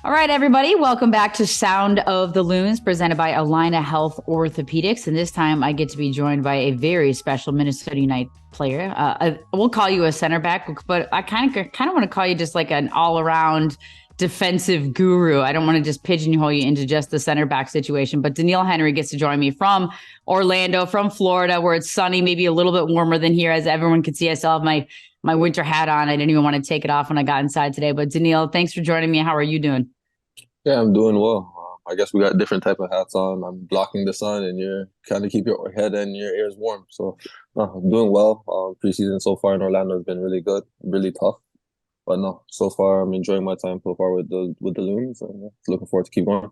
All right, everybody, welcome back to Sound of the Loons, presented by Allina Health Orthopedics. And this time I get to be joined by a very special Minnesota United player. We'll call you a center back, but I kind of want to call you just like an all-around defensive guru. I don't want to just pigeonhole you into just the center back situation, but Doneil Henry gets to join me from Orlando, from Florida, where it's sunny, maybe a little bit warmer than here, as everyone can see. I still have my winter hat on. I didn't even want to take it off when I got inside today. But Doneil, thanks for joining me. How are you doing? Yeah, I'm doing well. I guess we got different type of hats on. I'm blocking the sun, and you're kind of keep your head and your ears warm. So, no, I'm doing well. Preseason so far in Orlando has been really good, really tough. But no, so far I'm enjoying my time so far with the Loons, and looking forward to keep going.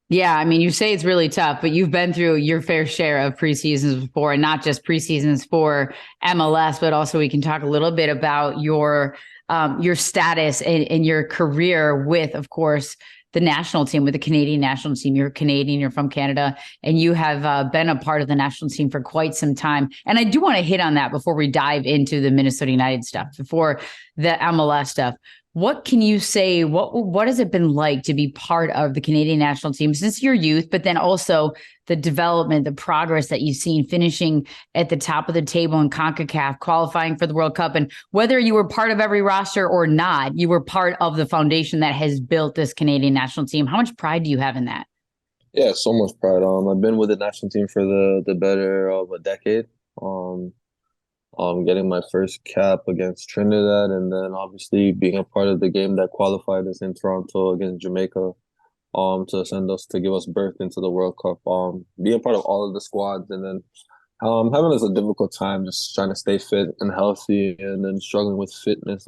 Yeah, I mean, you say it's really tough, but you've been through your fair share of preseasons before, and not just preseasons for MLS, but also we can talk a little bit about your status and your career with, of course, the national team, with the Canadian national team. You're Canadian, you're from Canada, and you have been a part of the national team for quite some time. And I do want to hit on that before we dive into the Minnesota United stuff, before the MLS stuff. What can you say? What has it been like to be part of the Canadian national team since your youth, but then also the development, the progress that you've seen, finishing at the top of the table in CONCACAF, qualifying for the World Cup, and whether you were part of every roster or not, you were part of the foundation that has built this Canadian national team. How much pride do you have in that? Yeah, so much pride. I've been with the national team for the better of a decade. Getting my first cap against Trinidad, and then obviously being a part of the game that qualified us in Toronto against Jamaica, to send us to give us birth into the World Cup. Being part of all of the squads, and then having us a difficult time just trying to stay fit and healthy, and then struggling with fitness.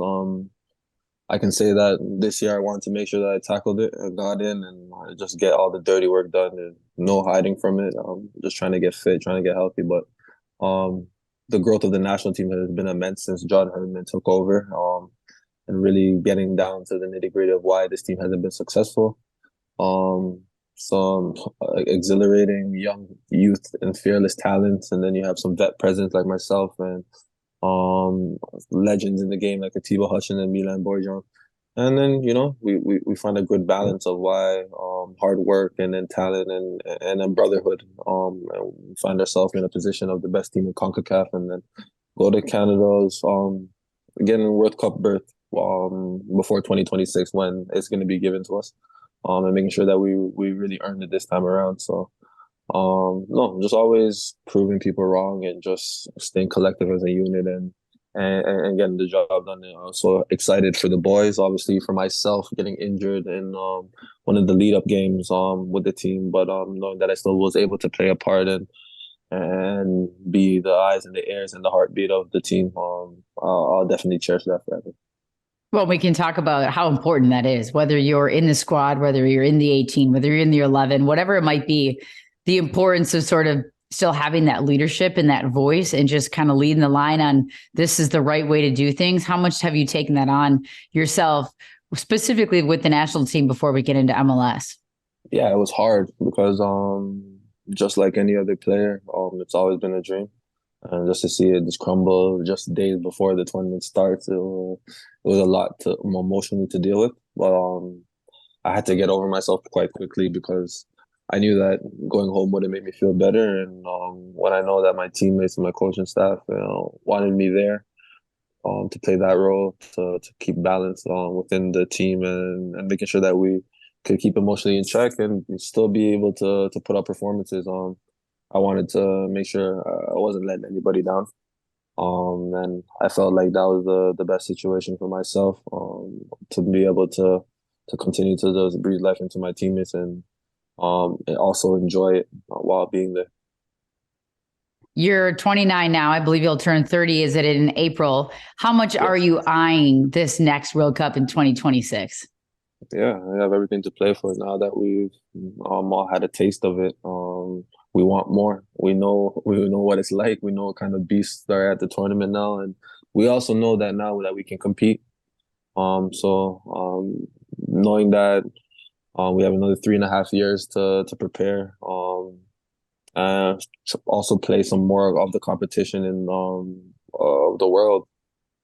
I can say that this year I wanted to make sure that I tackled it and got in, and just get all the dirty work done, and no hiding from it. Just trying to get fit, trying to get healthy, but the growth of the national team has been immense since John Herdman took over, and really getting down to the nitty gritty of why this team hasn't been successful. Some exhilarating young youth and fearless talents, and then you have some vet presence like myself, and legends in the game like Atiba Hutchin and Milan Borjan. And then, we find a good balance of why hard work and then talent and then brotherhood. And we find ourselves in a position of the best team in CONCACAF, and then go to Canada's getting World Cup berth before 2026, when it's going to be given to us, and making sure that we really earned it this time around. So no, just always proving people wrong and just staying collective as a unit, and getting the job done. So excited for the boys, obviously for myself getting injured in one of the lead up games with the team, but knowing that I still was able to play a part and be the eyes and the ears and the heartbeat of the team. I'll definitely cherish that forever. Well, we can talk about how important that is, whether you're in the squad, whether you're in the 18, whether you're in the 11, whatever it might be, the importance of sort of still having that leadership and that voice and just kind of leading the line on this is the right way to do things. How much have you taken that on yourself, specifically with the national team, before we get into MLS? Yeah, it was hard because just like any other player, it's always been a dream. And just to see it just crumble just days before the tournament starts, it was a lot to emotionally to deal with. But I had to get over myself quite quickly, because I knew that going home would have made me feel better. And when I know that my teammates and my coaching staff, wanted me there to play that role, to keep balance within the team, and making sure that we could keep emotionally in check and still be able to put up performances. I wanted to make sure I wasn't letting anybody down. And I felt like that was the best situation for myself, to be able to continue to just breathe life into my teammates, and also enjoy it while being there. You're 29 now. I believe you'll turn 30. Is it in April? How much Yes. are you eyeing this next World Cup in 2026? Yeah, I have everything to play for now that we've all had a taste of it. We want more. We know what it's like. We know what kind of beasts are at the tournament now, and we also know that now that we can compete. So knowing that we have another 3.5 years to prepare, to also play some more of the competition in the world.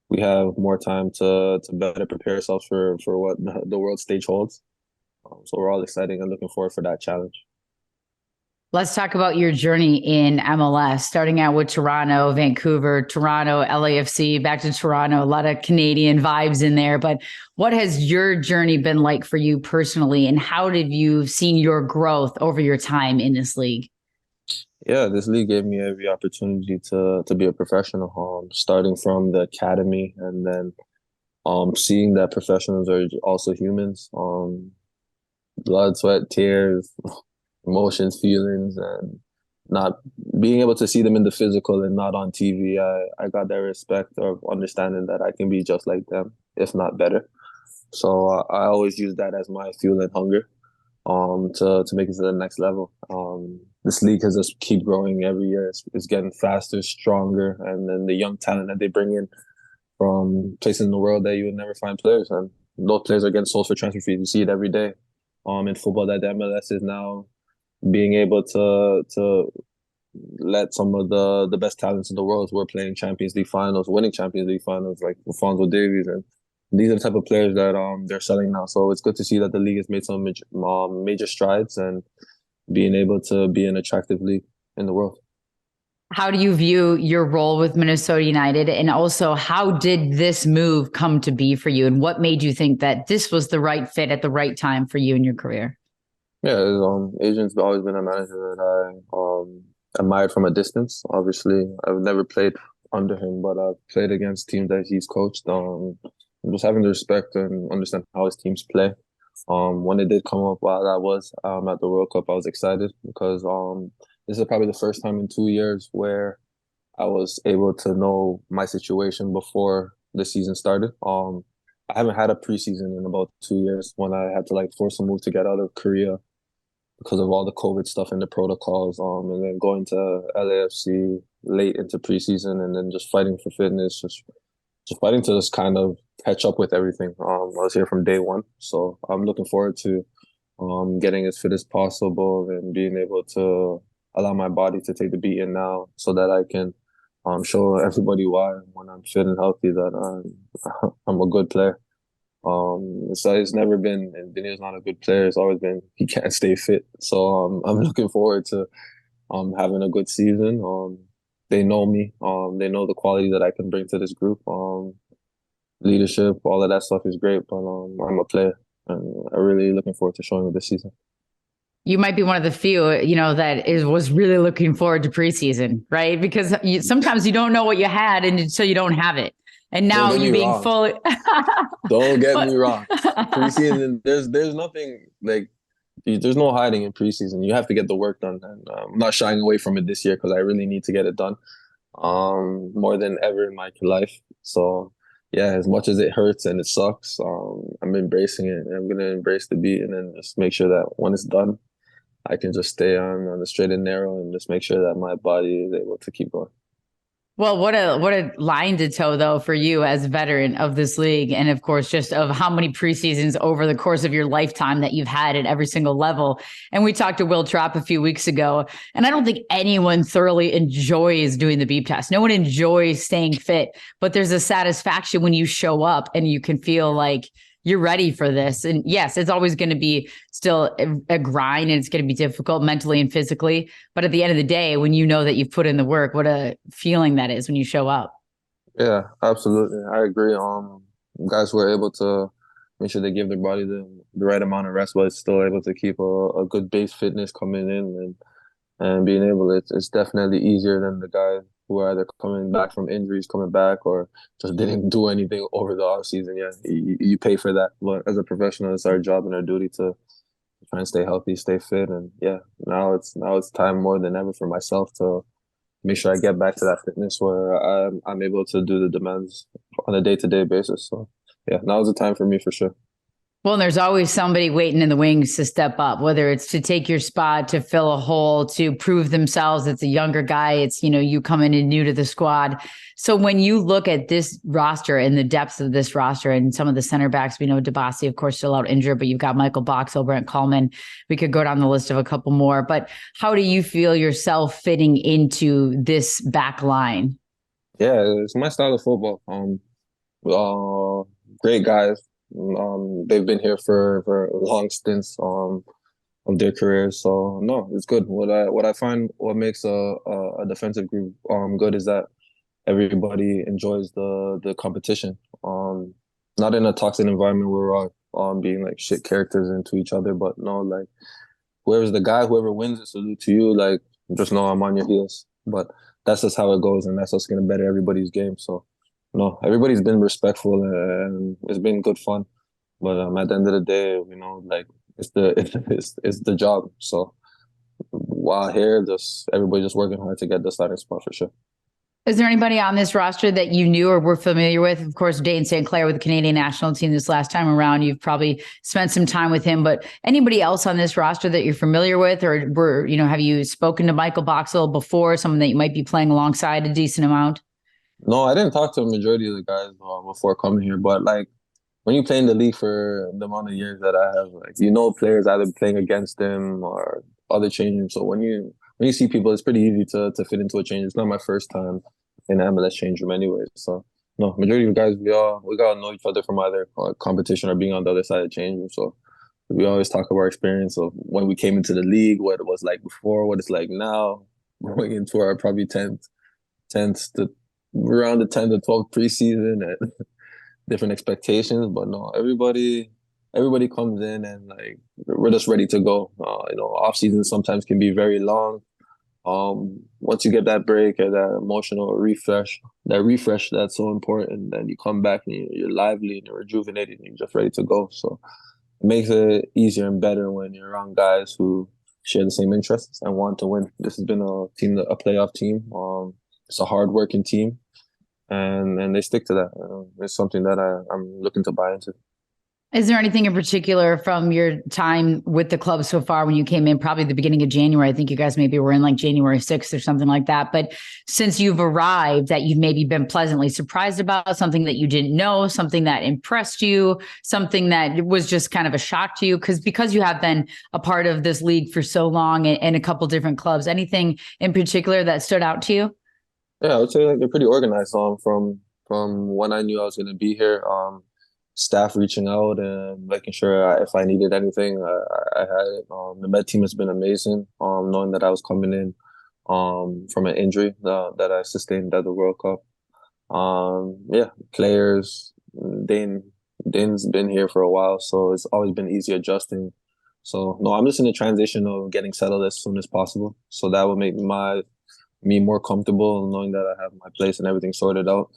We have more time to better prepare ourselves for what the world stage holds. So we're all excited and looking forward for that challenge. Let's talk about your journey in MLS, starting out with Toronto, Vancouver, Toronto, LAFC, back to Toronto, a lot of Canadian vibes in there. But what has your journey been like for you personally, and how did you seen your growth over your time in this league? Yeah, this league gave me every opportunity to be a professional. Starting from the academy and then seeing that professionals are also humans. Blood, sweat, tears, emotions, feelings, and not being able to see them in the physical and not on TV. I got that respect of understanding that I can be just like them, if not better. So I always use that as my fuel and hunger to make it to the next level. This league has just keep growing every year. It's getting faster, stronger, and then the young talent that they bring in from places in the world that you would never find players, and those players are getting sold for transfer fees. You see it every day. In football, that the MLS is now being able to let some of the best talents in the world who are playing Champions League finals, winning Champions League finals, like Alphonso Davies, and these are the type of players that they're selling now. So it's good to see that the league has made some major strides and being able to be an attractive league in the world. How do you view your role with Minnesota United? And also, how did this move come to be for you? And what made you think that this was the right fit at the right time for you in your career? Yeah, Adrian's always been a manager that I admired from a distance. Obviously, I've never played under him, but I've played against teams that he's coached. Just having the respect and understand how his teams play. When it did come up while I was at the World Cup, I was excited because this is probably the first time in 2 years where I was able to know my situation before the season started. I haven't had a preseason in about 2 years when I had to like force a move to get out of Korea because of all the COVID stuff and the protocols. And then going to LAFC late into preseason and then just fighting for fitness, just fighting to just kind of catch up with everything. I was here from day one, so I'm looking forward to getting as fit as possible and being able to allow my body to take the beating now, so that I can show everybody why when I'm fit and healthy that I'm a good player. So it's never been, and Doneil's not a good player. It's always been he can't stay fit. So I'm looking forward to having a good season. They know me. They know the quality that I can bring to this group. Leadership, all of that stuff is great, but I'm a player, and I'm really looking forward to showing it this season. You might be one of the few, that was really looking forward to preseason, right? Because sometimes you don't know what you had until you don't have it. And Don't now get you me being wrong. fully Don't get but me wrong. Preseason, there's nothing like there's no hiding in preseason. You have to get the work done, and I'm not shying away from it this year because I really need to get it done, more than ever in my life. So yeah, as much as it hurts and it sucks, I'm embracing it. And I'm gonna embrace the beat and then just make sure that when it's done, I can just stay on the straight and narrow and just make sure that my body is able to keep going. Well, what a line to toe though for you as a veteran of this league, and of course just of how many preseasons over the course of your lifetime that you've had at every single level. And we talked to Will Trapp a few weeks ago, and I don't think anyone thoroughly enjoys doing the beep test. No one enjoys staying fit, but there's a satisfaction when you show up and you can feel like you're ready for this. And yes, it's always going to be still a grind, and it's going to be difficult mentally and physically. But at the end of the day, when you know that you've put in the work, what a feeling that is when you show up. Yeah, absolutely. I agree. Guys who are able to make sure they give their body the right amount of rest, but still able to keep a good base fitness coming in and being able, it's definitely easier than the guys who are either coming back from injuries, coming back, or just didn't do anything over the off season. Yeah, you pay for that. But as a professional, it's our job and our duty to try and stay healthy, stay fit, and yeah, now it's time more than ever for myself to make sure I get back to that fitness where I'm able to do the demands on a day-to-day basis. So yeah, now's the time for me for sure. Well, and there's always somebody waiting in the wings to step up, whether it's to take your spot, to fill a hole, to prove themselves. It's a younger guy. It's, you coming in new to the squad. So when you look at this roster and the depth of this roster and some of the center backs, we know Dabasi, of course, still out injured, but you've got Michael Boxall, Brent Coleman. We could go down the list of a couple more. But how do you feel yourself fitting into this back line? Yeah, it's my style of football. Great guys. They've been here for long stints of their careers. So no, it's good. What I find what makes a defensive group good is that everybody enjoys the competition. Not in a toxic environment where we're all being like shit characters into each other, but no, like whoever's the guy, whoever wins it, salute to you. Like just know I'm on your heels. But that's just how it goes, and that's what's gonna better everybody's game. So no, everybody's been respectful and it's been good fun. But at the end of the day, like it's the job. So while here, just everybody just working hard to get the starting spot for sure. Is there anybody on this roster that you knew or were familiar with? Of course, Dane St. Clair with the Canadian national team this last time around. You've probably spent some time with him, but anybody else on this roster that you're familiar with, or have you spoken to Michael Boxall before, someone that you might be playing alongside a decent amount? No, I didn't talk to a majority of the guys before coming here, but like when you play in the league for the amount of years that I have, like players either playing against them or other changing. So when you see people, it's pretty easy to fit into a change. It's not my first time in the MLS change room anyway. So no, majority of the guys we gotta know each other from either competition or being on the other side of the change room. So we always talk about our experience of when we came into the league, what it was like before, what it's like now, going into our probably tenth to around the 10th to 12th preseason and different expectations. But no, everybody comes in and like we're just ready to go. Off season sometimes can be very long. Once you get that break or that emotional refresh that's so important, then you come back and you're lively and you're rejuvenated and you're just ready to go. So it makes it easier and better when you're around guys who share the same interests and want to win. This has been a playoff team. It's a hard-working team, and they stick to that. It's something that I'm looking to buy into. Is there anything in particular from your time with the club so far when you came in, probably the beginning of January? I think you guys maybe were in like January 6th or something like that. But since you've arrived, that you've maybe been pleasantly surprised about, something that you didn't know, something that impressed you, something that was just kind of a shock to you? Because you have been a part of this league for so long and a couple different clubs. Anything in particular that stood out to you? Yeah, I would say like they're pretty organized. From when I knew I was going to be here, staff reaching out and making sure if I needed anything, I had it. The med team has been amazing. Knowing that I was coming in, from an injury that I sustained at the World Cup. Yeah, players. Dane's been here for a while, so it's always been easy adjusting. So no, I'm just in the transition of getting settled as soon as possible. So that will make me more comfortable knowing that I have my place and everything sorted out.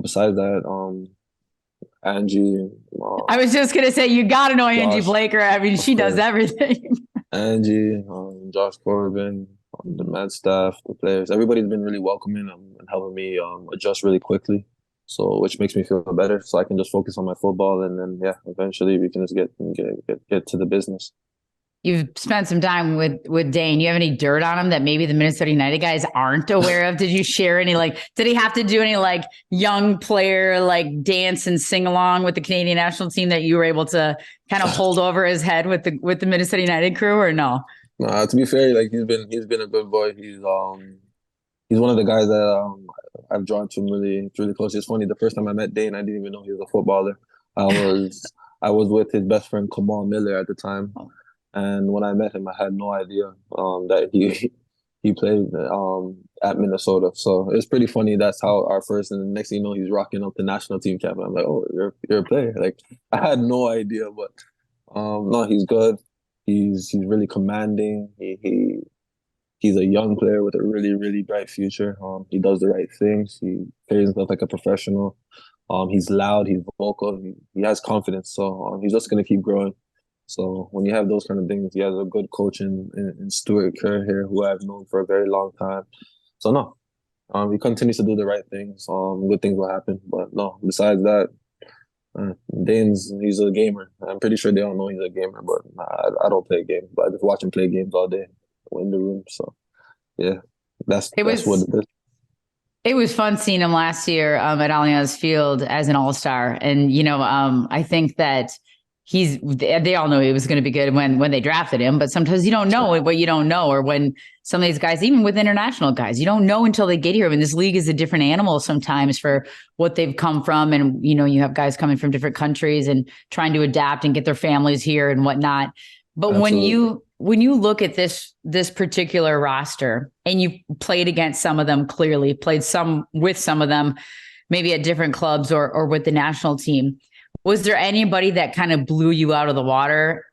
Besides that, Angie. I was just gonna say you got to know Angie Josh, Blaker. I mean, she does everything. Angie, Josh Corbin, the med staff, the players. Everybody's been really welcoming and helping me adjust really quickly. So which makes me feel better. So I can just focus on my football, and then eventually we can just get to the business. You've spent some time with Dane. You have any dirt on him that maybe the Minnesota United guys aren't aware of? Did you share any, did he have to do any young player dance and sing along with the Canadian national team that you were able to kind of hold over his head with the Minnesota United crew, or no? To be fair, he's been a good boy. He's one of the guys that I've drawn to him really really close. It's funny, the first time I met Dane, I didn't even know he was a footballer. I was with his best friend Kamal Miller at the time. And when I met him, I had no idea that he played at Minnesota. So it's pretty funny. That's how our first, and the next thing you know, he's rocking up the national team cap. And I'm like, oh, you're a player. I had no idea, but no, he's good. He's really commanding. He's a young player with a really really bright future. He does the right things. He carries himself like a professional. He's loud. He's vocal. He has confidence. So he's just gonna keep growing. So when you have those kind of things, he has a good coach in Stuart Kerr here, who I've known for a very long time. So no, he continues to do the right things. Good things will happen. But no, besides that, Dane's, he's a gamer. I'm pretty sure they all know he's a gamer, but I don't play games. But I just watch him play games all day in the room. So yeah, It that's what was it is. it was fun seeing him last year at Allianz Field as an all-star. And, I think that they all know he was going to be good when they drafted him, but sometimes you don't know what you don't know, or when some of these guys, even with international guys, you don't know until they get here. I mean, this league is a different animal sometimes for what they've come from. And, you have guys coming from different countries and trying to adapt and get their families here and whatnot. But Absolutely. when you look at this particular roster and you played against some of them, clearly played some with some of them, maybe at different clubs or with the national team, was there anybody that kind of blew you out of the water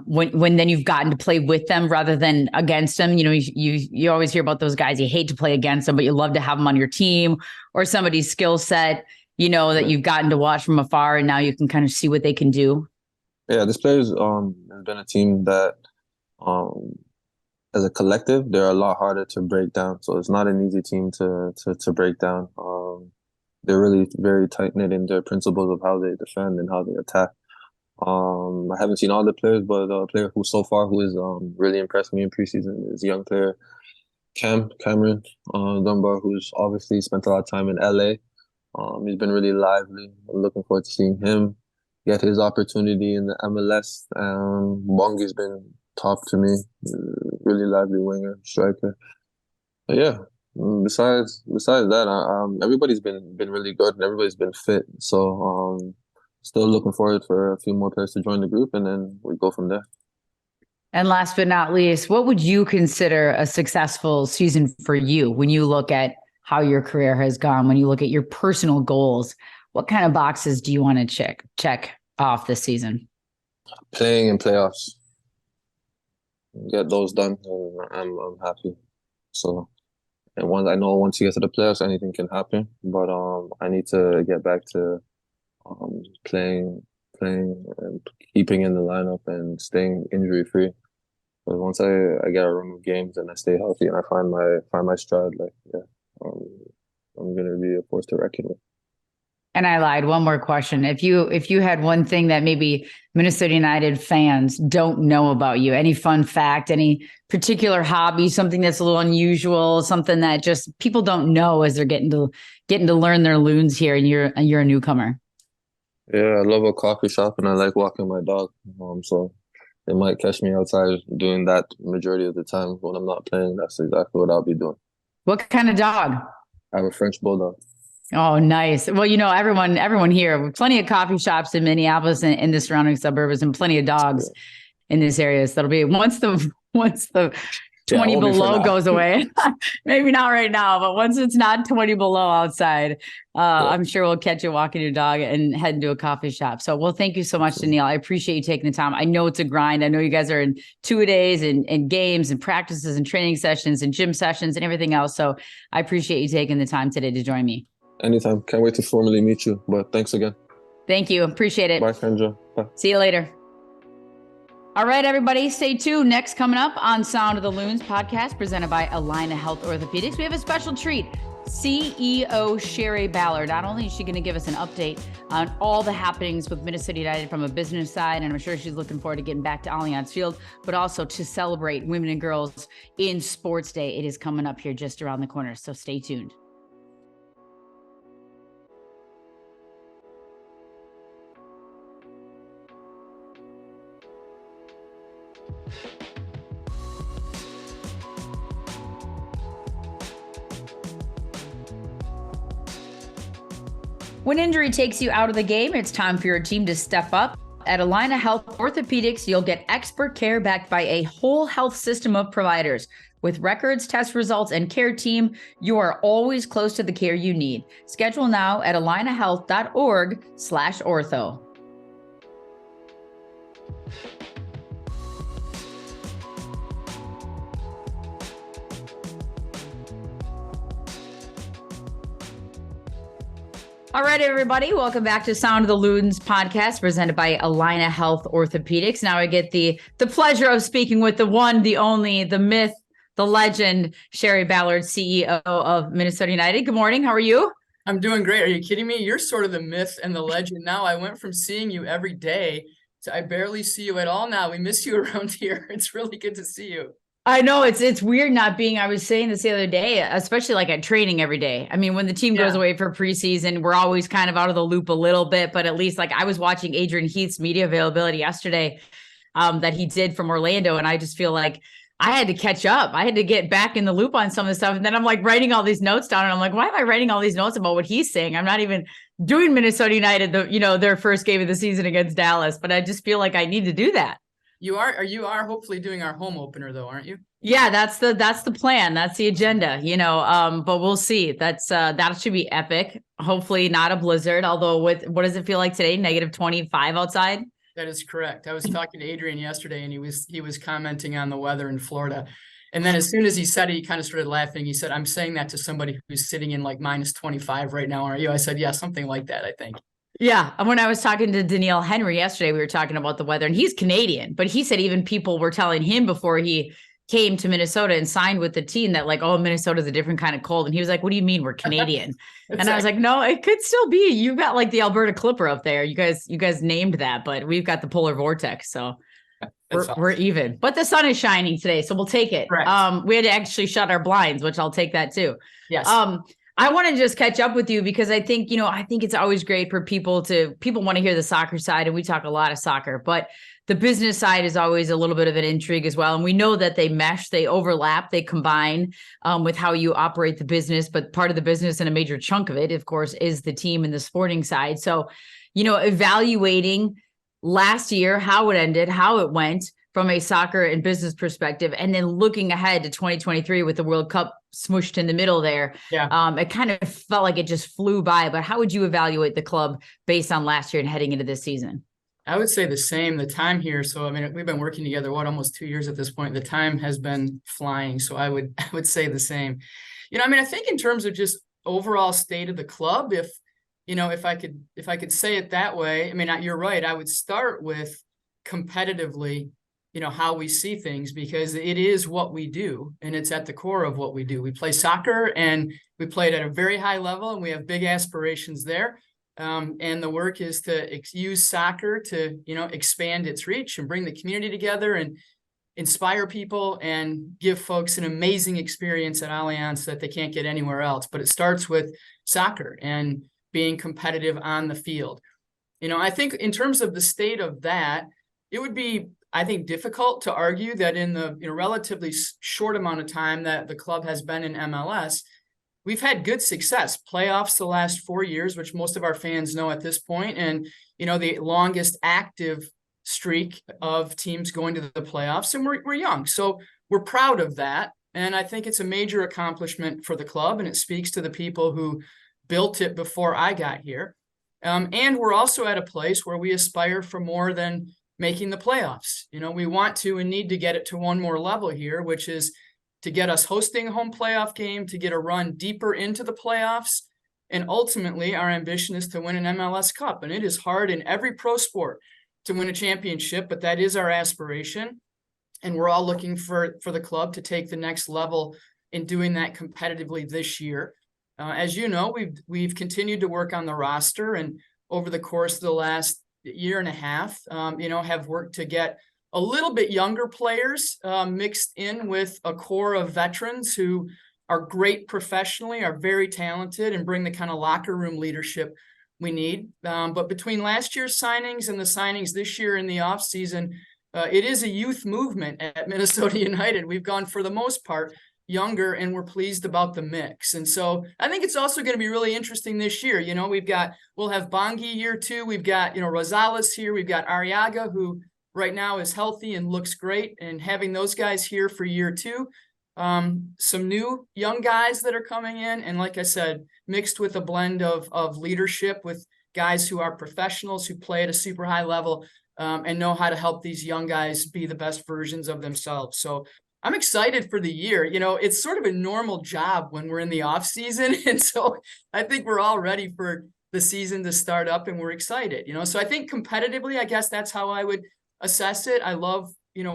when then you've gotten to play with them rather than against them? You always hear about those guys, you hate to play against them, but you love to have them on your team, or somebody's skill set, that you've gotten to watch from afar and now you can kind of see what they can do. Yeah, this players has been a team that um as a collective they're a lot harder to break down. So it's not an easy team to break down. They're really very tight knit in their principles of how they defend and how they attack. I haven't seen all the players, but a player who is really impressed me in preseason is a young player Cameron Dunbar, who's obviously spent a lot of time in LA. He's been really lively. I'm looking forward to seeing him get his opportunity in the MLS. Bongi's been top to me. Really lively winger, striker. But yeah. Besides that, everybody's been really good and everybody's been fit. So still looking forward for a few more players to join the group, and then we go from there. And last but not least, what would you consider a successful season for you when you look at how your career has gone, when you look at your personal goals? What kind of boxes do you want to check off this season? Playing in playoffs, get those done, and I'm happy. So, and once you get to the playoffs, anything can happen. But I need to get back to playing and keeping in the lineup and staying injury free. But once I get a run of games and I stay healthy and I find my stride, like yeah, um, I'm gonna be a force to reckon with. And I lied. One more question. If you had one thing that maybe Minnesota United fans don't know about you, any fun fact, any particular hobby, something that's a little unusual, something that just people don't know as they're getting to learn their loons here, and you're a newcomer. Yeah, I love a coffee shop and I like walking my dog. So they might catch me outside doing that majority of the time when I'm not playing. That's exactly what I'll be doing. What kind of dog? I have a French bulldog. Oh, nice. Well, everyone here, plenty of coffee shops in Minneapolis and in the surrounding suburbs, and plenty of dogs in this area. So that'll be once the 20 below goes away. Maybe not right now, but once it's not 20 below outside, I'm sure we'll catch you walking your dog and head into a coffee shop. So, well, thank you so much, Doneil. I appreciate you taking the time. I know it's a grind. I know you guys are in two-a-days and games and practices and training sessions and gym sessions and everything else. So I appreciate you taking the time today to join me. Anytime. Can't wait to formally meet you. But thanks again. Thank you. Appreciate it. Bye, Kyndra. Bye. See you later. All right, everybody, stay tuned. Next, coming up on Sound of the Loons podcast, presented by Allina Health Orthopedics, we have a special treat. CEO Shari Ballard. Not only is she going to give us an update on all the happenings with Minnesota United from a business side, and I'm sure she's looking forward to getting back to Allianz Field, but also to celebrate Women and Girls in Sports Day. It is coming up here just around the corner, so stay tuned. When injury takes you out of the game, it's time for your team to step up. At Allina Health Orthopedics, you'll get expert care backed by a whole health system of providers. With records, test results, and care team, you are always close to the care you need. Schedule now at allinahealth.org/ortho. All right, everybody, welcome back to Sound of the Loons podcast, presented by Allina Health Orthopedics. Now I get the pleasure of speaking with the one, the only, the myth, the legend, Shari Ballard, CEO of Minnesota United. Good morning. How are you? I'm doing great. Are you kidding me? You're sort of the myth and the legend now. I went from seeing you every day to I barely see you at all now. We miss you around here. It's really good to see you. I know it's weird not being. I was saying this the other day, especially like at training every day. I mean, when the team goes away for preseason, we're always kind of out of the loop a little bit, but at least like I was watching Adrian Heath's media availability yesterday, that he did from Orlando, and I just feel like I had to catch up. I had to get back in the loop on some of the stuff, and then I'm like writing all these notes down, and I'm like, why am I writing all these notes about what he's saying? I'm not even doing Minnesota United, their first game of the season against Dallas, but I just feel like I need to do that. You are hopefully doing our home opener though, aren't you? Yeah, that's the plan. That's the agenda, but we'll see. That should be epic. Hopefully not a blizzard, although what does it feel like today? -25 outside? That is correct. I was talking to Adrian yesterday and he was commenting on the weather in Florida. And then as soon as he said it, he kind of started laughing. He said, I'm saying that to somebody who's sitting in like -25 right now, aren't you? I said, yeah, something like that, I think. Yeah. And when I was talking to Doneil Henry yesterday, we were talking about the weather, and he's Canadian, but he said even people were telling him before he came to Minnesota and signed with the team that like, oh, Minnesota's a different kind of cold. And he was like, what do you mean we're Canadian? And I was like, no, it could still be. You've got like the Alberta Clipper up there. You guys named that, but we've got the polar vortex. So we're even, but the sun is shining today. So we'll take it. Correct. We had to actually shut our blinds, which I'll take that too. Yes. I want to just catch up with you because I think it's always great for people want to hear the soccer side, and we talk a lot of soccer, but the business side is always a little bit of an intrigue as well. And we know that they mesh, they overlap, they combine with how you operate the business, but part of the business and a major chunk of it, of course, is the team and the sporting side. So, evaluating last year, how it ended, how it went from a soccer and business perspective, and then looking ahead to 2023 with the World Cup smooshed in the middle there. Yeah. It kind of felt like it just flew by, but how would you evaluate the club based on last year and heading into this season? I would say the same. The time here. So, I mean, we've been working together, almost 2 years at this point. The time has been flying. So I would say the same. I think in terms of just overall state of the club, if I could say it that way, I mean, you're right. I would start with competitively, how we see things, because it is what we do. And it's at the core of what we do. We play soccer and we play it at a very high level, and we have big aspirations there. And the work is to use soccer to, expand its reach and bring the community together and inspire people and give folks an amazing experience at Allianz that they can't get anywhere else. But it starts with soccer and being competitive on the field. I think in terms of the state of that, it would be, I think, difficult to argue that in the relatively short amount of time that the club has been in MLS, we've had good success. Playoffs the last 4 years, which most of our fans know at this point, and the longest active streak of teams going to the playoffs, and we're young, so we're proud of that. And I think it's a major accomplishment for the club, and it speaks to the people who built it before I got here. And we're also at a place where we aspire for more than making the playoffs. We want to and need to get it to one more level here, which is to get us hosting a home playoff game, to get a run deeper into the playoffs. And ultimately, our ambition is to win an MLS Cup. And it is hard in every pro sport to win a championship, but that is our aspiration. And we're all looking for the club to take the next level in doing that competitively this year. As you know, we've continued to work on the roster, and over the course of the last year and a half, have worked to get a little bit younger players mixed in with a core of veterans who are great professionally, are very talented, and bring the kind of locker room leadership we need. But between last year's signings and the signings this year in the offseason, it is a youth movement at Minnesota United. We've gone, for the most part, younger, and we're pleased about the mix. And so I think it's also going to be really interesting this year. We'll have Bongi year 2. We've got, Rosales here. We've got Arriaga, who right now is healthy and looks great, and having those guys here for year 2. Some new young guys that are coming in, and like I said, mixed with a blend of leadership with guys who are professionals, who play at a super high level, and know how to help these young guys be the best versions of themselves. So I'm excited for the year. It's sort of a normal job when we're in the off season. And so I think we're all ready for the season to start up, and we're excited, so I think competitively, I guess that's how I would assess it. I love,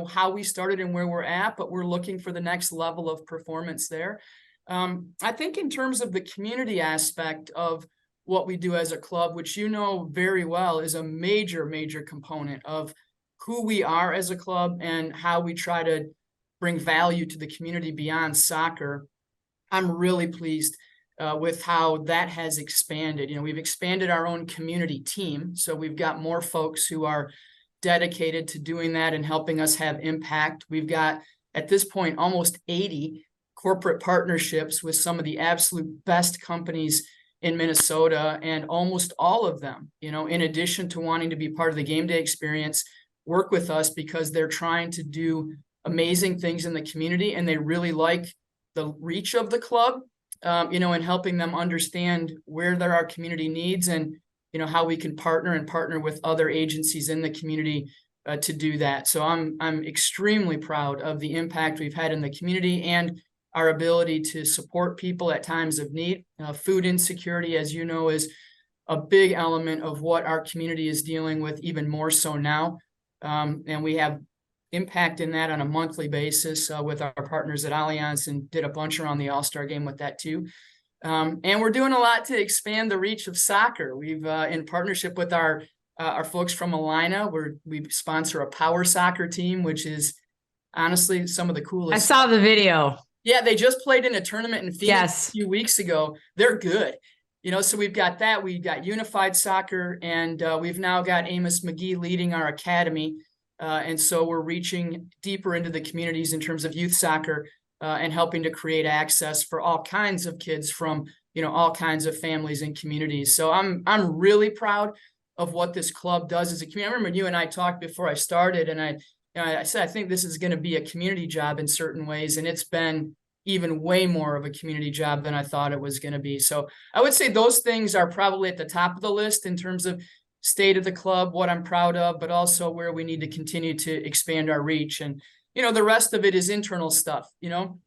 how we started and where we're at, but we're looking for the next level of performance there. I think in terms of the community aspect of what we do as a club, which you know very well is a major, major component of who we are as a club and how we try to bring value to the community beyond soccer. I'm really pleased with how that has expanded. You know, we've expanded our own community team. So we've got more folks who are dedicated to doing that and helping us have impact. We've got, at this point, almost 80 corporate partnerships with some of the absolute best companies in Minnesota, and almost all of them, you know, in addition to wanting to be part of the game day experience, work with us because they're trying to do amazing things in the community, and they really like the reach of the club, you know, and helping them understand where there are community needs and, you know, how we can partner with other agencies in the community to do that. So I'm extremely proud of the impact we've had in the community and our ability to support people at times of need. Food insecurity, as you know, is a big element of what our community is dealing with, even more so now. And we have impact in that on a monthly basis with our partners at Allianz, and did a bunch around the All-Star game with that too. And we're doing a lot to expand the reach of soccer. We've in partnership with our folks from Alina, we sponsor a power soccer team, which is honestly some of the coolest. I saw the video. Yeah, they just played in a tournament in Phoenix a few weeks ago. They're good. You know, so we've got that. We've got unified soccer, and we've now got Amos McGee leading our academy. And so we're reaching deeper into the communities in terms of youth soccer and helping to create access for all kinds of kids from, you know, all kinds of families and communities. So I'm really proud of what this club does as a community. I remember you and I talked before I started, and I said, I think this is going to be a community job in certain ways. And it's been even way more of a community job than I thought it was going to be. So I would say those things are probably at the top of the list in terms of state of the club, what I'm proud of, but also where we need to continue to expand our reach. And, you know, the rest of it is internal stuff, you know,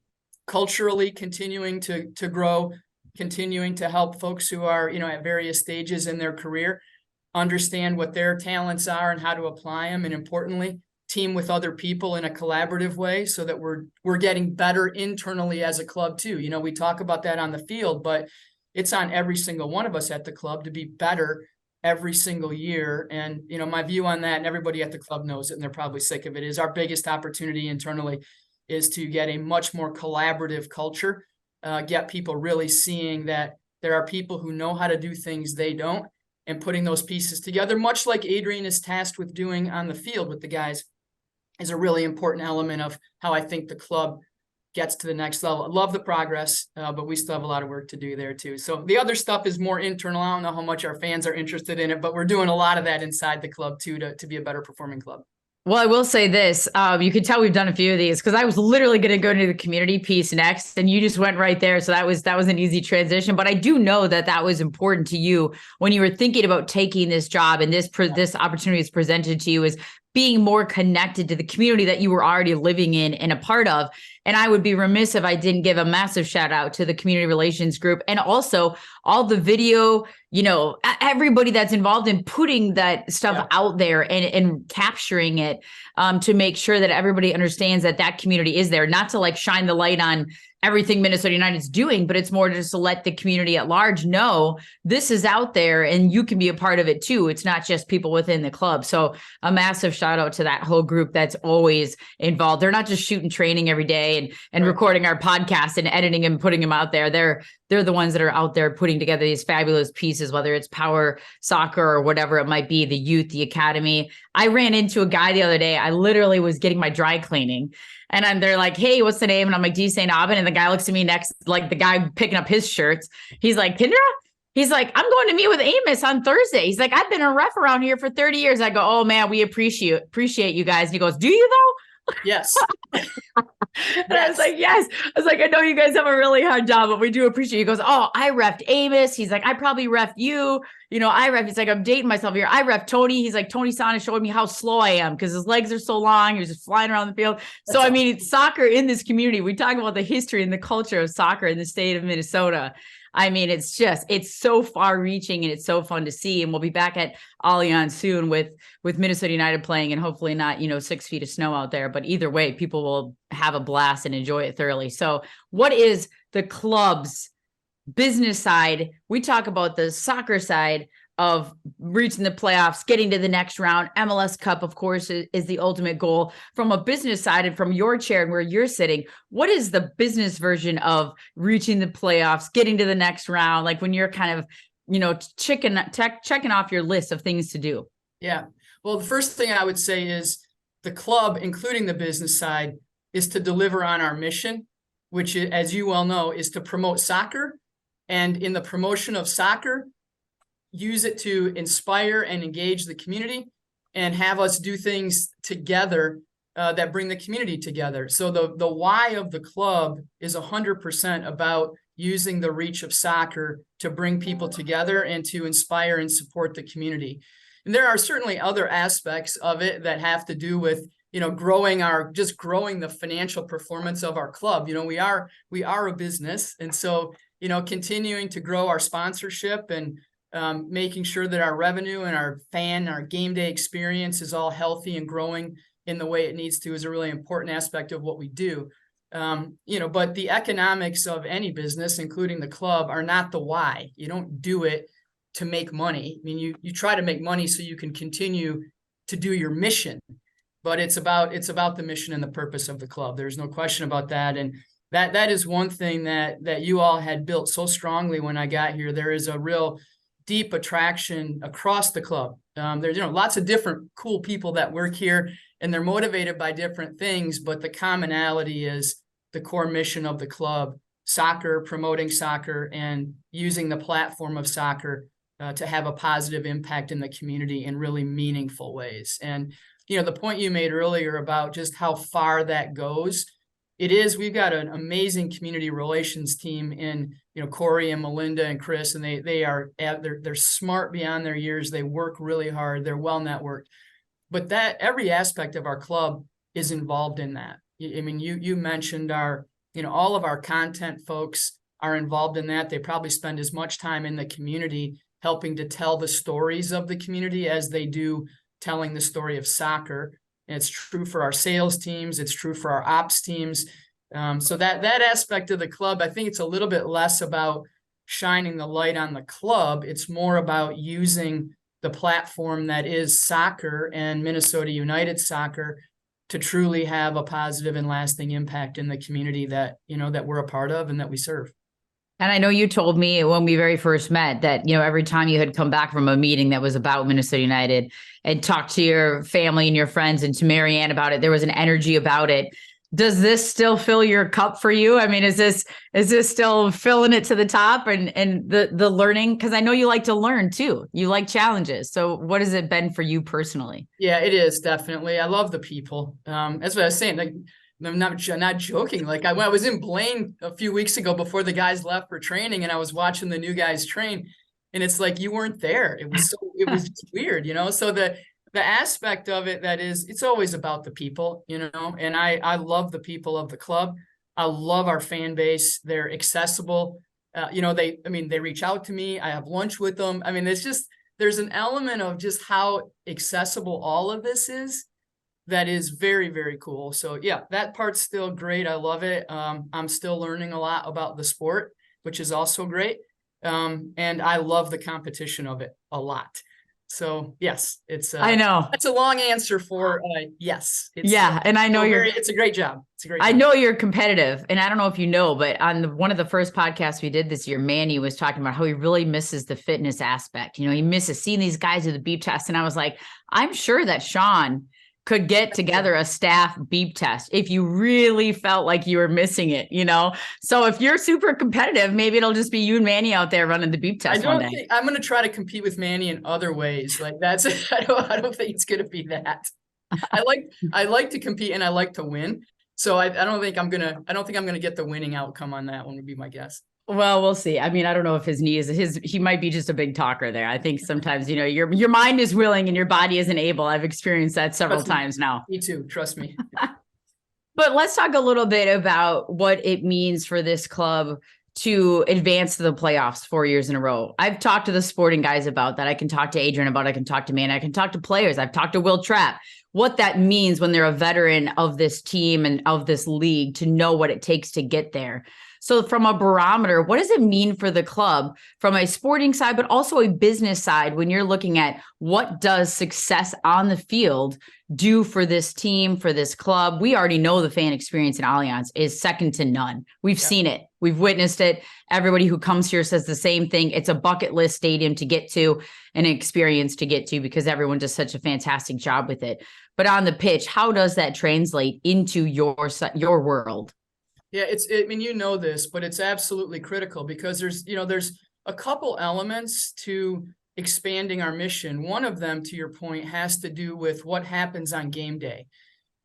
culturally continuing to grow, continuing to help folks who are, you know, at various stages in their career, understand what their talents are and how to apply them. And importantly, team with other people in a collaborative way so that we're getting better internally as a club too. You know, we talk about that on the field, but it's on every single one of us at the club to be better every single year. And, you know, my view on that, and everybody at the club knows it, and they're probably sick of it, is our biggest opportunity internally is to get a much more collaborative culture, get people really seeing that there are people who know how to do things they don't, and putting those pieces together, much like Adrian is tasked with doing on the field with the guys, is a really important element of how I think the club gets to the next level. I love the progress, but we still have a lot of work to do there too. So the other stuff is more internal. I don't know how much our fans are interested in it, but we're doing a lot of that inside the club too, to be a better performing club. Well, I will say this, you can tell we've done a few of these because I was literally going to go into the community piece next, and you just went right there. So that was an easy transition, but I do know that was important to you when you were thinking about taking this job, and this opportunity is presented to you as being more connected to the community that you were already living in and a part of. And I would be remiss if I didn't give a massive shout out to the community relations group, and also all the video, you know, everybody that's involved in putting that stuff out there and capturing it to make sure that everybody understands that community is there, not to like shine the light on everything Minnesota United's doing, but it's more just to let the community at large know this is out there and you can be a part of it too. It's not just people within the club. So a massive shout out to that whole group that's always involved. They're not just shooting training every day and recording our podcast and editing and putting them out there. They're the ones that are out there putting together these fabulous pieces, whether it's power soccer or whatever it might be, the youth, the academy. I ran into a guy the other day. I literally was getting my dry cleaning, and they're like, "Hey, what's the name?" And I'm like, "D. St. Aubin." And the guy looks at me next, like the guy picking up his shirts. He's like, "Kyndra?" He's like, "I'm going to meet with Amos on Thursday." He's like, "I've been a ref around here for 30 years. I go, "Oh man, we appreciate you guys." And he goes, "Do you though?" Yes. And I was like, yes. I was like, I know you guys have a really hard job, but we do appreciate you. He goes, "Oh, I reffed Amos." He's like, "I probably reffed you. You know, I ref." He's like, "I'm dating myself here. I ref Tony." He's like, "Tony Sana showed me how slow I am because his legs are so long. He was just flying around the field." So, I mean, it's soccer in this community. We talk about the history and the culture of soccer in the state of Minnesota. I mean, it's so far reaching and it's so fun to see. And we'll be back at Allianz soon with Minnesota United playing, and hopefully not, 6 feet of snow out there. But either way, people will have a blast and enjoy it thoroughly. So what is the club's business side? We talk about the soccer side of reaching the playoffs, getting to the next round. MLS Cup, of course, is the ultimate goal. From a business side and from your chair and where you're sitting, what is the business version of reaching the playoffs, getting to the next round? Like when you're kind of, checking off your list of things to do. Yeah. Well, the first thing I would say is the club, including the business side, is to deliver on our mission, which, as you well know, is to promote soccer. And in the promotion of soccer, use it to inspire and engage the community and have us do things together that bring the community together. So the why of the club is 100% about using the reach of soccer to bring people together and to inspire and support the community. And there are certainly other aspects of it that have to do with, growing the financial performance of our club. We are a business. And so, continuing to grow our sponsorship and making sure that our revenue and our game day experience is all healthy and growing in the way it needs to is a really important aspect of what we do. But the economics of any business, including the club, are not the why. You don't do it to make money. I mean, you try to make money so you can continue to do your mission, but it's about the mission and the purpose of the club. There's no question about that. And that is one thing that you all had built so strongly when I got here. There is a real deep attraction across the club. There's lots of different cool people that work here, and they're motivated by different things, but the commonality is the core mission of the club: soccer, promoting soccer, and using the platform of soccer to have a positive impact in the community in really meaningful ways. And the point you made earlier about just how far that goes, we've got an amazing community relations team in Corey and Melinda and Chris, and they're smart beyond their years. They work really hard. They're well networked, but that every aspect of our club is involved in that. I mean, you mentioned all of our content folks are involved in that. They probably spend as much time in the community helping to tell the stories of the community as they do telling the story of soccer. And it's true for our sales teams. It's true for our ops teams. So that aspect of the club, I think it's a little bit less about shining the light on the club. It's more about using the platform that is soccer and Minnesota United soccer to truly have a positive and lasting impact in the community that we're a part of and that we serve. And I know you told me when we very first met that, every time you had come back from a meeting that was about Minnesota United and talked to your family and your friends and to Marianne about it, there was an energy about it. Does this still fill your cup for you? I mean, is this still filling it to the top and the learning? Because I know you like to learn too. You like challenges. So what has it been for you personally? Yeah, it is definitely. I love the people. That's what I was saying. Like, I'm not joking. Like I was in Blaine a few weeks ago before the guys left for training, and I was watching the new guys train, and it's like you weren't there. It was just weird, So the aspect of it that is, it's always about the people, and I love the people of the club. I love our fan base. They're accessible. They reach out to me. I have lunch with them. I mean, there's an element of just how accessible all of this is that is very, very cool. So yeah, that part's still great. I love it. I'm still learning a lot about the sport, which is also great. And I love the competition of it a lot. So yes, I know that's a long answer for yes. And I know it's a great job. I know you're competitive, and I don't know if you know, but on one of the first podcasts we did this year, Manny was talking about how he really misses the fitness aspect. He misses seeing these guys do the beep test. And I was like, I'm sure that Sean could get together a staff beep test if you really felt like you were missing it, So if you're super competitive, maybe it'll just be you and Manny out there running the beep test one day. I'm going to try to compete with Manny in other ways. Like I don't think it's going to be that. I like to compete and I like to win. So I don't think I'm going to get the winning outcome on that one, would be my guess. Well, we'll see. I mean, I don't know if his knee he might be just a big talker there. I think sometimes, your mind is willing and your body isn't able. I've experienced that several times now. Me too. Trust me. But let's talk a little bit about what it means for this club to advance to the playoffs 4 years in a row. I've talked to the sporting guys about that. I can talk to Adrian about it. I can talk to Man. I can talk to players. I've talked to Will Trapp. What that means when they're a veteran of this team and of this league to know what it takes to get there. So from a barometer, what does it mean for the club from a sporting side, but also a business side when you're looking at what does success on the field do for this team, for this club? We already know the fan experience in Allianz is second to none. We've seen it. We've witnessed it. Everybody who comes here says the same thing. It's a bucket list stadium to get to, an experience to get to, because everyone does such a fantastic job with it. But on the pitch, how does that translate into your world? Yeah, I mean, you know this, but it's absolutely critical because there's a couple elements to expanding our mission. One of them, to your point, has to do with what happens on game day.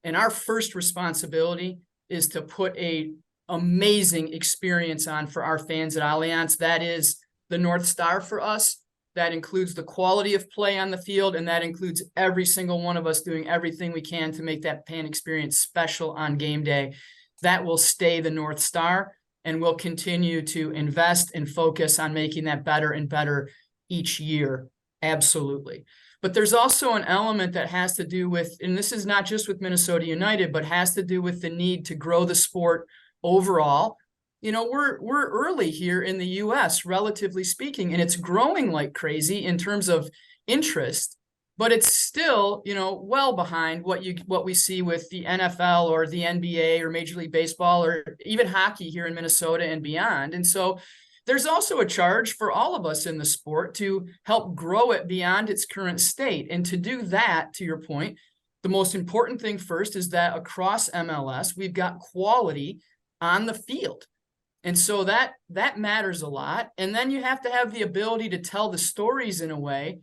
And our first responsibility is to put a amazing experience on for our fans at Allianz. That is the North Star for us. That includes the quality of play on the field, and that includes every single one of us doing everything we can to make that fan experience special on game day. That will stay the North Star, and we'll continue to invest and focus on making that better and better each year. Absolutely. But there's also an element that has to do with, and this is not just with Minnesota United, but has to do with the need to grow the sport overall. We're early here in the US, relatively speaking, and it's growing like crazy in terms of interest. But it's still, well behind what we see with the NFL or the NBA or Major League Baseball or even hockey here in Minnesota and beyond. And so there's also a charge for all of us in the sport to help grow it beyond its current state. And to do that, to your point, the most important thing first is that across MLS, we've got quality on the field. And so that matters a lot. And then you have to have the ability to tell the stories in a way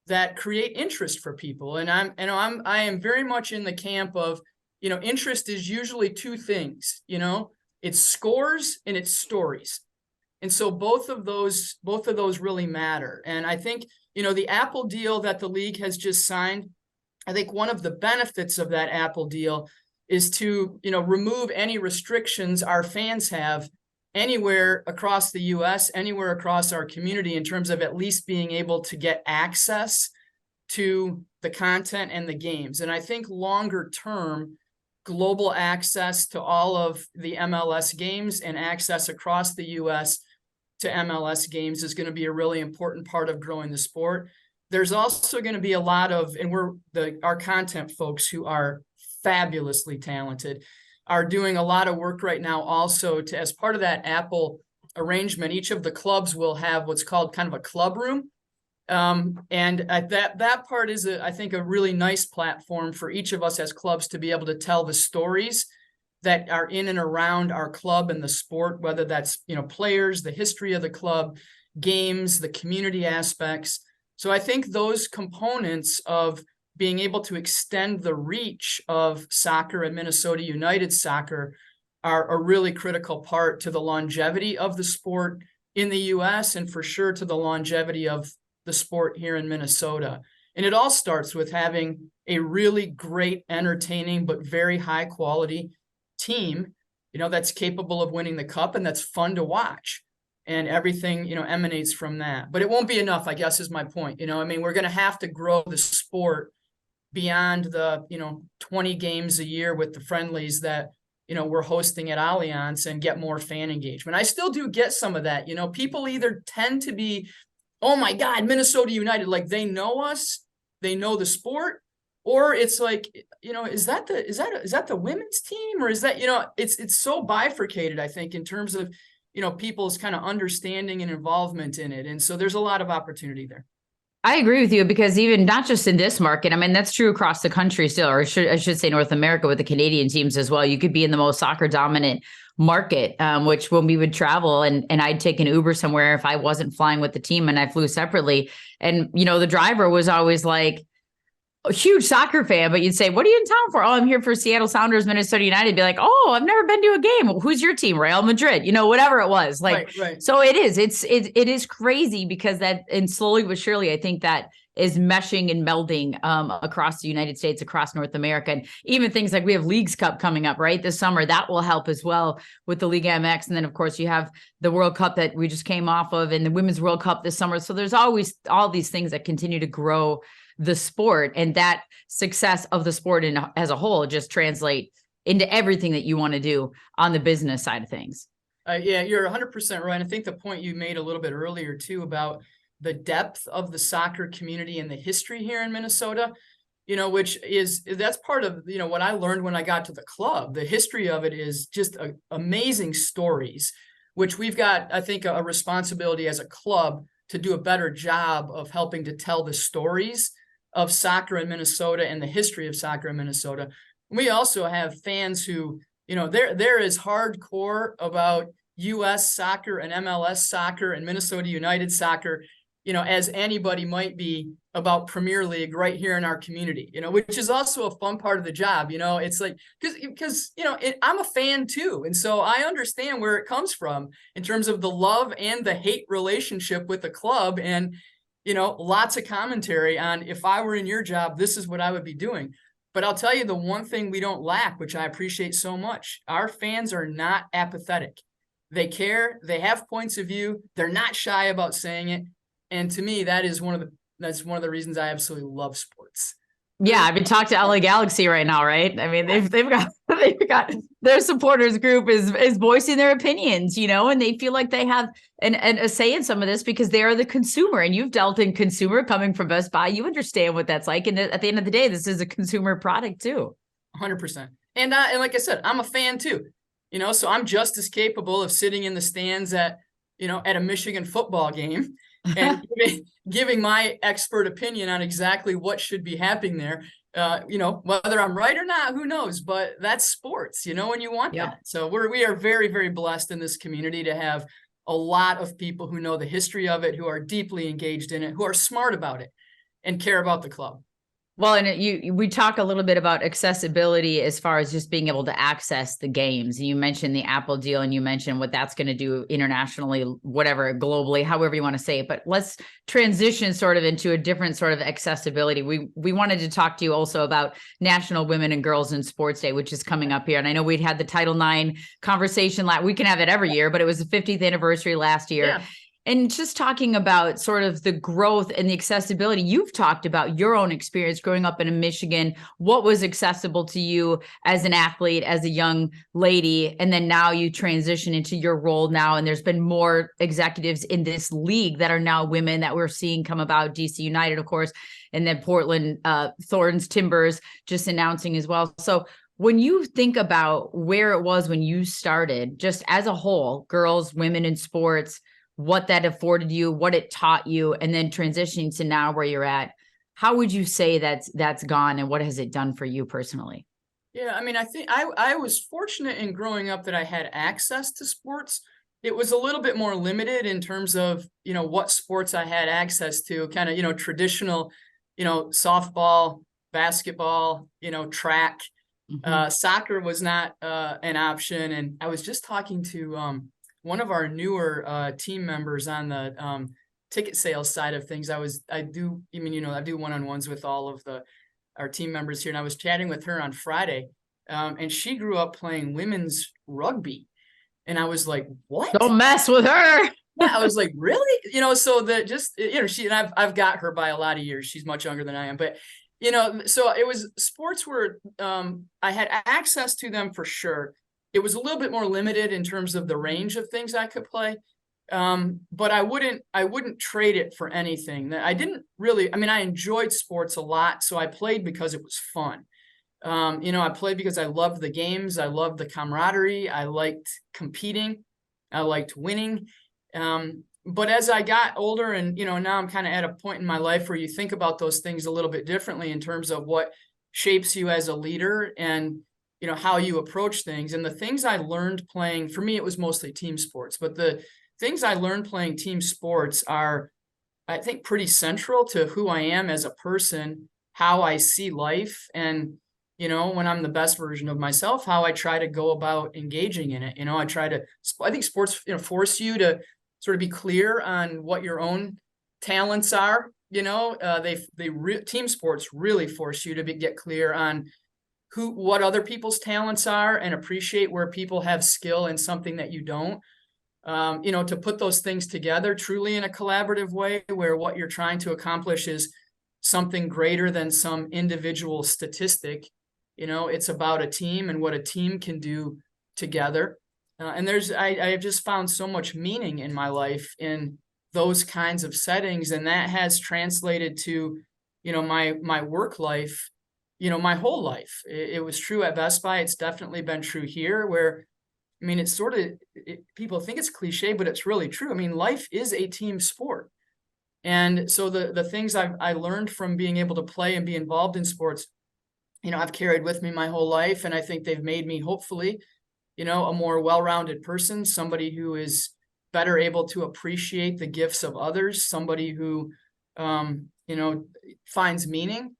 that create interest for people. And I am very much in the camp of, interest is usually two things, it's scores and it's stories. And so both of those really matter. And I think, the Apple deal that the league has just signed, I think one of the benefits of that Apple deal is to, remove any restrictions our fans have anywhere across the US, anywhere across our community in terms of at least being able to get access to the content and the games. And I think longer term, global access to all of the MLS games and access across the US to MLS games is going to be a really important part of growing the sport. There's also going to be a lot of, and our content folks who are fabulously talented are doing a lot of work right now also to, as part of that Apple arrangement, each of the clubs will have what's called kind of a club room. And that part is, I think, a really nice platform for each of us as clubs to be able to tell the stories that are in and around our club and the sport, whether that's, players, the history of the club, games, the community aspects. So I think those components of being able to extend the reach of soccer and Minnesota United soccer are a really critical part to the longevity of the sport in the US and for sure to the longevity of the sport here in Minnesota. And it all starts with having a really great, entertaining, but very high quality team, that's capable of winning the cup and that's fun to watch. And everything, emanates from that. But it won't be enough, I guess, is my point. We're going to have to grow the sport beyond the 20 games a year with the friendlies that we're hosting at Allianz and get more fan engagement. I still do get some of that. People either tend to be, oh my God, Minnesota United, like they know us, they know the sport, or it's like, is that the women's team, or is that, it's so bifurcated, I think, in terms of people's kind of understanding and involvement in it. And so there's a lot of opportunity there. I agree with you, because even not just in this market, I mean, that's true across the country still, or I should say North America with the Canadian teams as well. You could be in the most soccer dominant market, which when we would travel and I'd take an Uber somewhere if I wasn't flying with the team and I flew separately. And, the driver was always like a huge soccer fan, but you'd say, what are you in town for? Oh, I'm here for Seattle Sounders, Minnesota United. Be like, oh, I've never been to a game. Well, who's your team? Real Madrid, whatever it was. Like, right. So it is crazy because that, and slowly but surely, I think that is meshing and melding across the United States, across North America, and even things like we have Leagues Cup coming up right this summer. That will help as well with the League MX. And then of course you have the World Cup that we just came off of, and the Women's World Cup this summer. So there's always all these things that continue to grow the sport, and that success of the sport as a whole just translate into everything that you want to do on the business side of things. Yeah, you're 100% right. I think the point you made a little bit earlier too about the depth of the soccer community and the history here in Minnesota, which that's part of, what I learned when I got to the club. The history of it is just amazing stories, which we've got, I think, a responsibility as a club to do a better job of helping to tell the stories of soccer in Minnesota and the history of soccer in Minnesota. We also have fans who, they're as hardcore about U.S. soccer and MLS soccer and Minnesota United soccer, as anybody might be about Premier League right here in our community, which is also a fun part of the job. It's like, because I'm a fan too. And so I understand where it comes from in terms of the love and the hate relationship with the club. And, lots of commentary on, if I were in your job, this is what I would be doing. But I'll tell you the one thing we don't lack, which I appreciate so much. Our fans are not apathetic. They care. They have points of view. They're not shy about saying it. And to me, that's one of the reasons I absolutely love sports. Yeah, I've been talking to LA Galaxy right now, right? I mean, they've got their supporters group is voicing their opinions, and they feel like they have a say in some of this because they are the consumer, and you've dealt in consumer coming from Best Buy. You understand what that's like, and at the end of the day, this is a consumer product too. 100%. And like I said, I'm a fan too. So I'm just as capable of sitting in the stands at a Michigan football game and giving my expert opinion on exactly what should be happening there. Whether I'm right or not, who knows? But that's sports, and you want that. So we are very, very blessed in this community to have a lot of people who know the history of it, who are deeply engaged in it, who are smart about it, and care about the club. Well, and we talk a little bit about accessibility as far as just being able to access the games. You mentioned the Apple deal, and you mentioned what that's going to do internationally, whatever, globally, however you want to say it. But let's transition sort of into a different sort of accessibility. We wanted to talk to you also about National Women and Girls in Sports Day, which is coming up here. And I know we'd had the Title IX conversation. We can have it every year, but it was the 50th anniversary last year. Yeah. And just talking about sort of the growth and the accessibility, you've talked about your own experience growing up in Michigan. What was accessible to you as an athlete, as a young lady? And then now you transition into your role now. And there's been more executives in this league that are now women that we're seeing come about. DC United, of course, and then Portland Thorns Timbers just announcing as well. So when you think about where it was when you started, just as a whole, girls, women in sports, what that afforded you, what it taught you, and then transitioning to now where you're at, how would you say that's gone, and what has it done for you personally? Yeah, I mean, I think I was fortunate in growing up that I had access to sports. It was a little bit more limited in terms of, what sports I had access to, kind of, traditional, softball, basketball, track. Mm-hmm. Soccer was not an option. And I was just talking to one of our newer team members on the ticket sales side of things. I do one-on-ones with all of our team members here. And I was chatting with her on Friday, and she grew up playing women's rugby. And I was like, what? Don't mess with her. Yeah, I was like, really? So she, and I've got her by a lot of years. She's much younger than I am, but so it was sports where I had access to them for sure. It was a little bit more limited in terms of the range of things I could play. But I wouldn't trade it for anything. I enjoyed sports a lot. So I played because it was fun. I played because I loved the games. I loved the camaraderie. I liked competing. I liked winning. But as I got older and, now I'm kind of at a point in my life where you think about those things a little bit differently in terms of what shapes you as a leader and, how you approach things. And the things I learned playing, for me, it was mostly team sports, but the things I learned playing team sports are, I think, pretty central to who I am as a person, how I see life, and, when I'm the best version of myself, how I try to go about engaging in it. I think sports, force you to sort of be clear on what your own talents are, team sports really force you to get clear on what other people's talents are and appreciate where people have skill in something that you don't. To put those things together truly in a collaborative way where what you're trying to accomplish is something greater than some individual statistic. It's about a team and what a team can do together. And I've just found so much meaning in my life in those kinds of settings. And that has translated to, my work life, my whole life. It was true at Best Buy. It's definitely been true here where, it's people think it's cliche, but it's really true. Life is a team sport. And so the things I learned from being able to play and be involved in sports, I've carried with me my whole life. And I think they've made me, hopefully, a more well-rounded person, somebody who is better able to appreciate the gifts of others, somebody who, finds meaning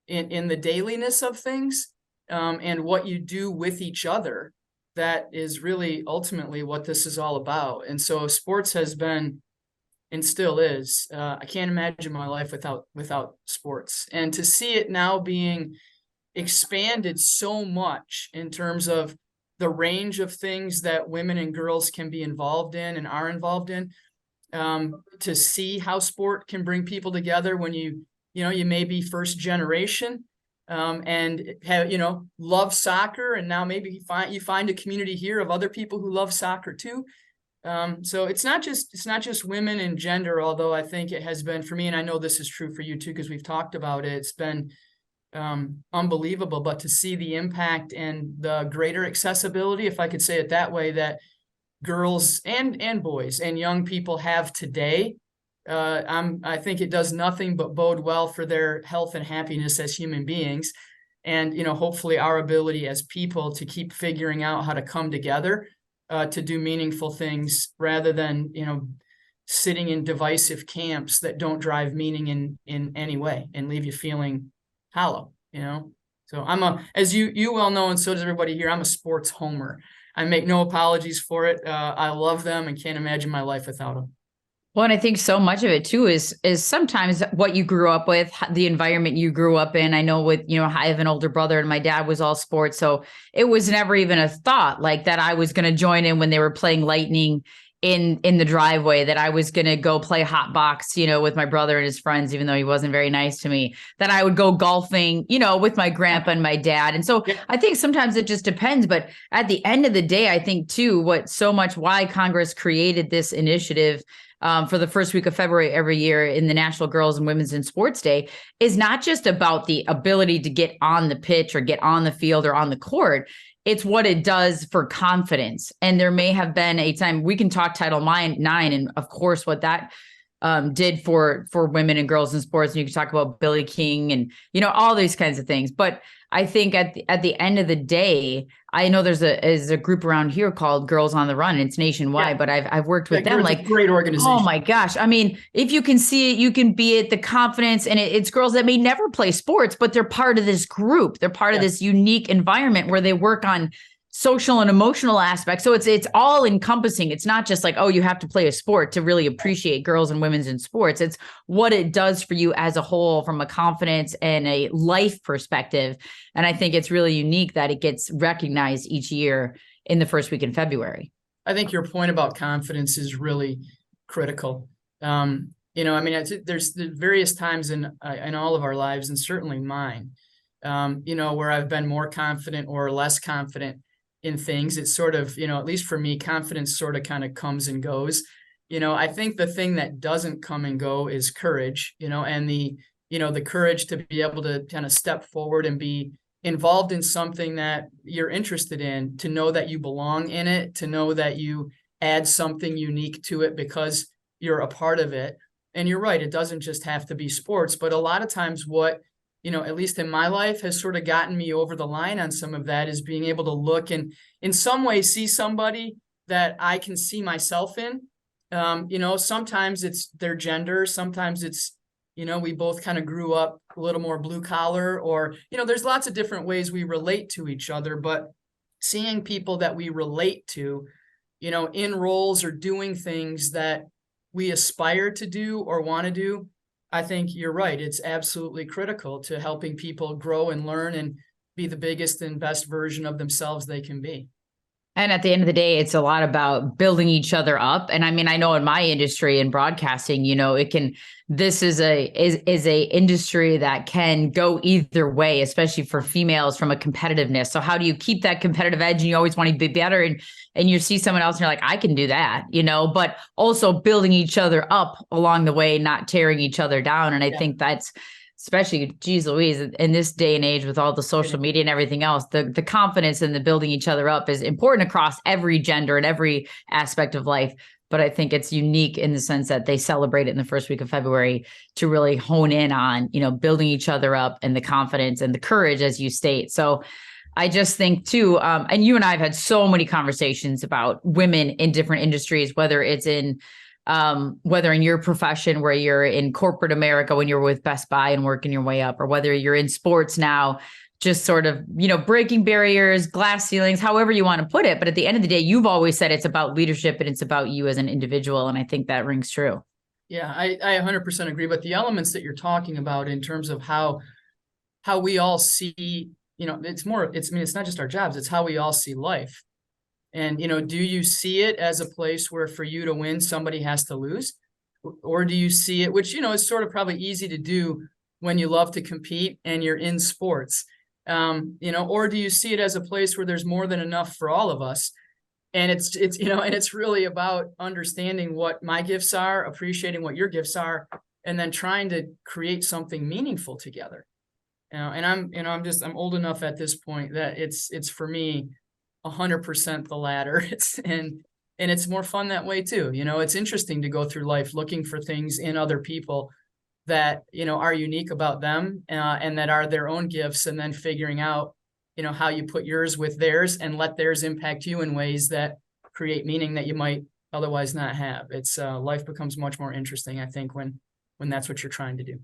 in the dailiness of things, and what you do with each other. That is really ultimately what this is all about. And so sports has been and still is. I can't imagine my life without sports. And to see it now being expanded so much in terms of the range of things that women and girls can be involved in and are involved in, to see how sport can bring people together when you may be first generation, and have, love soccer. And now maybe you find a community here of other people who love soccer too. So it's not just women and gender, although I think it has been for me, and I know this is true for you too, because we've talked about it. It's been unbelievable, but to see the impact and the greater accessibility, if I could say it that way, that girls and boys and young people have today, I think it does nothing but bode well for their health and happiness as human beings. And, hopefully our ability as people to keep figuring out how to come together, to do meaningful things rather than, sitting in divisive camps that don't drive meaning in any way and leave you feeling hollow, So as you well know, and so does everybody here, I'm a sports homer. I make no apologies for it. I love them and can't imagine my life without them. Well, and I think so much of it too is sometimes what you grew up with, the environment you grew up in. I know with, I have an older brother and my dad was all sports. So it was never even a thought like that I was going to join in when they were playing lightning in the driveway, that I was going to go play hot box, with my brother and his friends, even though he wasn't very nice to me, that I would go golfing, with my grandpa and my dad. And so I think sometimes it just depends. But at the end of the day, I think too, why Congress created this initiative for the first week of February every year in the National Girls and Women's in Sports Day is not just about the ability to get on the pitch or get on the field or on the court. It's what it does for confidence. And there may have been a time we can talk Title IX and of course what that did for women and girls in sports. And you can talk about Billie King and, all these kinds of things. But I think at the end of the day, I know there's a group around here called Girls on the Run. And it's nationwide, but I've worked with them. Like, great organization. Oh my gosh. If you can see it, you can be it, the confidence, and it's girls that may never play sports, but they're part of this group. They're part of this unique environment where they work on social and emotional aspects. So it's all encompassing. It's not just like, oh, you have to play a sport to really appreciate girls and women's in sports. It's what it does for you as a whole from a confidence and a life perspective. And I think it's really unique that it gets recognized each year in the first week in February. I think your point about confidence is really critical. There's the various times in all of our lives, and certainly mine, where I've been more confident or less confident in things. It's sort of, at least for me, confidence sort of kind of comes and goes. I think the thing that doesn't come and go is courage, and the courage to be able to kind of step forward and be involved in something that you're interested in, to know that you belong in it, to know that you add something unique to it because you're a part of it. And you're right, it doesn't just have to be sports, but a lot of times what, at least in my life, has sort of gotten me over the line on some of that is being able to look and in some way see somebody that I can see myself in. Sometimes it's their gender, sometimes it's, we both kind of grew up a little more blue collar, or, there's lots of different ways we relate to each other, but seeing people that we relate to, in roles or doing things that we aspire to do or want to do, I think you're right. It's absolutely critical to helping people grow and learn and be the biggest and best version of themselves they can be. And at the end of the day, it's a lot about building each other up. And I mean, I know in my industry in broadcasting, this is a industry that can go either way, especially for females from a competitiveness. So how do you keep that competitive edge? And you always want to be better. And you see someone else and you're like, I can do that, but also building each other up along the way, not tearing each other down. And I think that's, especially, geez Louise, in this day and age with all the social media and everything else, the confidence and the building each other up is important across every gender and every aspect of life. But I think it's unique in the sense that they celebrate it in the first week of February to really hone in on, building each other up and the confidence and the courage, as you state. So I just think too, and you and I have had so many conversations about women in different industries, whether it's whether in your profession where you're in corporate America when you're with Best Buy and working your way up, or whether you're in sports now, just sort of, breaking barriers, glass ceilings, however you want to put it. But at the end of the day, you've always said it's about leadership and it's about you as an individual. And I think that rings true. Yeah, I 100% agree. But the elements that you're talking about in terms of how we all see, it's not just our jobs, it's how we all see life. And, do you see it as a place where for you to win, somebody has to lose? Or do you see it, which, is sort of probably easy to do when you love to compete and you're in sports, or do you see it as a place where there's more than enough for all of us? And and it's really about understanding what my gifts are, appreciating what your gifts are, and then trying to create something meaningful together. And I'm old enough at this point that it's for me 100% the latter. And it's more fun that way too. It's interesting to go through life looking for things in other people that, are unique about them, and that are their own gifts, and then figuring out, how you put yours with theirs and let theirs impact you in ways that create meaning that you might otherwise not have. It's life becomes much more interesting, I think, when that's what you're trying to do.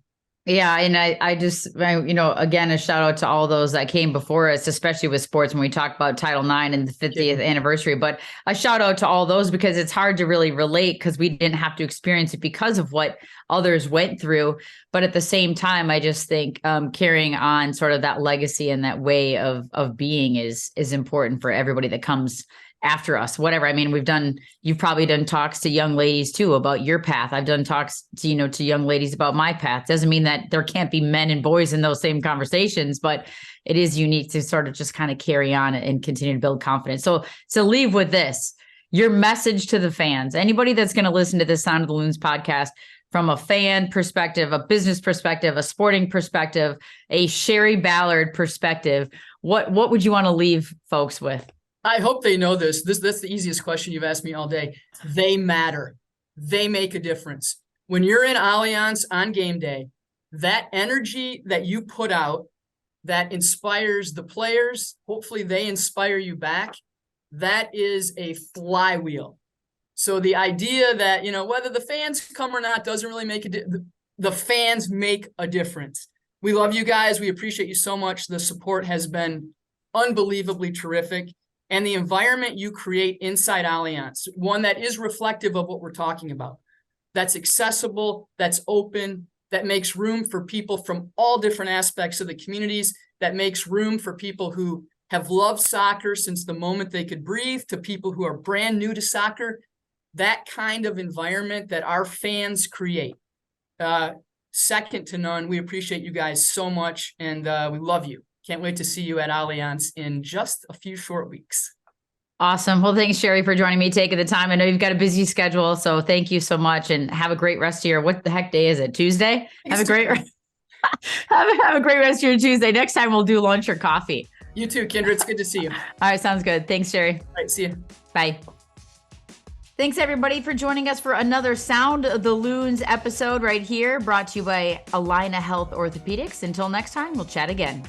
Yeah. And I just, again, a shout out to all those that came before us, especially with sports when we talk about Title IX and the 50th anniversary, but a shout out to all those because it's hard to really relate because we didn't have to experience it because of what others went through. But at the same time, I just think carrying on sort of that legacy and that way of being is important for everybody that comes after us, whatever. I mean, you've probably done talks to young ladies too about your path. I've done talks to, to young ladies about my path. Doesn't mean that there can't be men and boys in those same conversations, but it is unique to sort of just kind of carry on and continue to build confidence. So leave with this, your message to the fans, anybody that's going to listen to this Sound of the Loons podcast from a fan perspective, a business perspective, a sporting perspective, a Shari Ballard perspective, what would you want to leave folks with? I hope they know this. That's the easiest question you've asked me all day. They matter. They make a difference. When you're in Allianz on game day, that energy that you put out that inspires the players, hopefully they inspire you back. That is a flywheel. So the idea that, whether the fans come or not doesn't really make the fans make a difference. We love you guys. We appreciate you so much. The support has been unbelievably terrific. And the environment you create inside Allianz, one that is reflective of what we're talking about, that's accessible, that's open, that makes room for people from all different aspects of the communities, that makes room for people who have loved soccer since the moment they could breathe, to people who are brand new to soccer. That kind of environment that our fans create, second to none. We appreciate you guys so much, and we love you. Can't wait to see you at Allianz in just a few short weeks. Awesome. Well, thanks, Shari, for joining me, taking the time. I know you've got a busy schedule, so thank you so much, and have a great rest of your, what the heck day is it? Tuesday? Have a great rest of your Tuesday. Next time we'll do lunch or coffee. You too, Kyndra. It's good to see you. All right. Sounds good. Thanks, Shari. All right. See you. Bye. Thanks, everybody, for joining us for another Sound of the Loons episode right here, brought to you by Allina Health Orthopedics. Until next time, we'll chat again.